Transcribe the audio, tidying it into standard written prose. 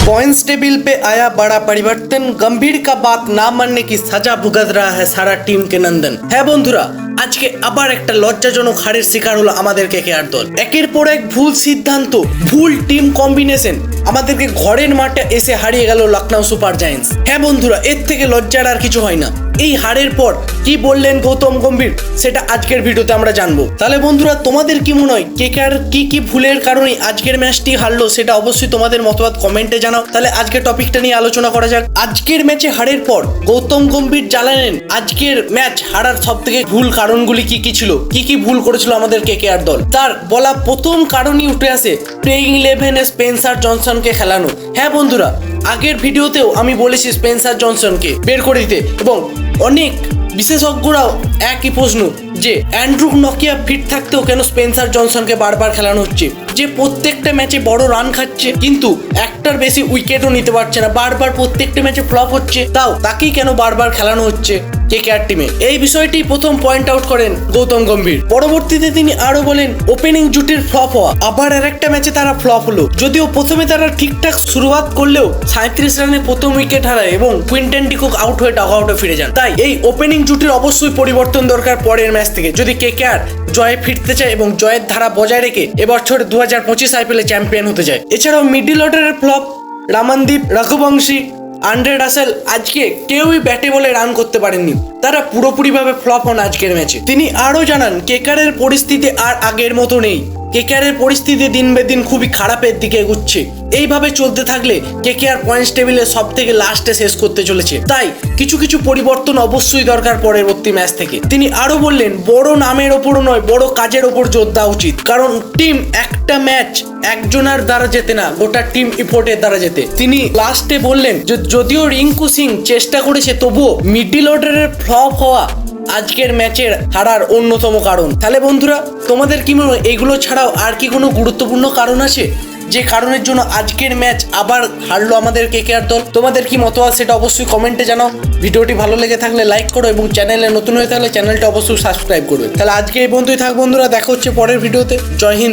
Points table पे आया बड़ा परिवर्तन, गंभीर का बात ना मानने की सजा भुगत रहा है सारा टीम के नंदन। হ্যাঁ বন্ধুরা, আজকে আবার একটা লজ্জাজনক হারের শিকার হলো আমাদের কেকেআর দল। একের পর এক ভুল সিদ্ধান্ত, ভুল টিম কম্বিনেশন আমাদেরকে ঘরের মাঠে এসে হারিয়ে গেল লখনউ সুপার জায়ান্টস। হ্যাঁ বন্ধুরা, এর থেকে লজ্জার আর কিছু হয় না। এই হারের পর কি বললেন গৌতম গম্ভীর সেটা আজকের ভিডিওতে আমরা জানবো। তাহলে বন্ধুরা, তোমাদের কি মনে হয় কেকেআর কি ভুলের কারণে আজকের ম্যাচটি হারলো সেটা অবশ্যই তোমাদের মতবাদ কমেন্টে জানাও। তাহলে আজকের টপিকটা নিয়ে আলোচনা করা যাক। আজকের ম্যাচে হারের পর গৌতম গম্ভীর জানালেন আজকের ম্যাচ হারার সব থেকে ভুল কারণগুলি কি ছিল, কি ভুল করেছিল আমাদের কেকেআর দল। তার বলা প্রথম কারণই উঠে আসে প্লেইং 11-এ স্পেন্সার জনসনকে খেলানো। হ্যাঁ বন্ধুরা, আগের ভিডিওতেও আমি বলেছি স্পেন্সার জনসনকে বের করে দিতে, এবং অনেক বিশেষজ্ঞরাও একই প্রশ্ন যে অ্যান্ড্রু নকিয়া ফিট থাকতেও কেন স্পেন্সার জনসনকে বারবার খেলানো হচ্ছে, যে প্রত্যেকটা ম্যাচে বড় রান খাচ্ছে কিন্তু একটার বেশি উইকেটও নিতে পারছে না, বারবার প্রত্যেকটা ম্যাচে ফ্লপ হচ্ছে, তাও তাকেই কেন বারবার খেলানো হচ্ছে কেকেআর টিমে। এই বিষয়টি প্রথম পয়েন্ট আউট করেন গৌতম গম্ভীর। পরবর্তীতে তিনি আরো বলেন ওপেনিং জুটির ফ্লপ হওয়া, আবার আরেকটা ম্যাচে তারা ফ্লপ হলো। যদিও প্রথমে তারা ঠিকঠাক শুরুয়াত করলেও 37 রানে প্রথম উইকেট হারায় এবং কুইন্টন ডিকক আউট হয়ে ডাগ আউটে ফিরে যান। তাই এই ওপেনিং জুটির অবশ্যই পরিবর্তন দরকার পরের ম্যাচ থেকে, যদি কেকেআর জয়ে ফিরতে চায় এবং জয়ের ধারা বজায় রেখে এবছর 2025 আইপিএলে চ্যাম্পিয়ন হতে যায়। এছাড়াও মিডল অর্ডারের flop Ramandeep, Raghuvanshi, Andre Russell আজকে কেউই ব্যাটে বলে রান করতে পারেননি, তারা পুরোপুরিভাবে ফ্লপ হন আজকের ম্যাচে। তিনি আরও জানান কেকেআরের পরিস্থিতি আর আগের মতো নেই, কেকেআরের পরিস্থিতি দিন বে দিন খুবই খারাপের দিকে এগুচ্ছে। এইভাবে চলতে থাকলে কেকেআর পয়েন্টস টেবিলে সব থেকে লাস্টে শেষ করতে চলেছে। তাই কিছু পরিবর্তন অবশ্যই দরকার পরবর্তী ম্যাচ থেকে। তিনি আরো বললেন বড় নামের ওপরও নয়, বড় কাজের ওপর জোর দেওয়া উচিত, কারণ টিম একটা ম্যাচ একজনের দ্বারা জেতে না, গোটা টিম ইফোর্টের দ্বারা জেতে। তিনি লাস্টে বললেন যদিও রিঙ্কু সিং চেষ্টা করেছে তবুও মিডল অর্ডারের ফ্লপ হওয়া আজকের ম্যাচের হারার অন্যতম কারণ। তাহলে বন্ধুরা, তোমাদের কি মনে হয় এগুলো ছাড়াও আর কি কোনো গুরুত্বপূর্ণ কারণ আছে যে কারণের জন্য আজকের ম্যাচ আবার হারলো আমাদের কেকেআর দল? তোমাদের কি মতবাদ সেটা অবশ্যই কমেন্টে জানাও। ভিডিওটি ভালো লেগে থাকলে লাইক করো এবং চ্যানেলে নতুন হয়ে থাকলে চ্যানেলটা অবশ্যই সাবস্ক্রাইব করবে। তাহলে আজকে এই পর্যন্তই থাক বন্ধুরা, দেখা হচ্ছে পরের ভিডিওতে। জয় হিন্দ।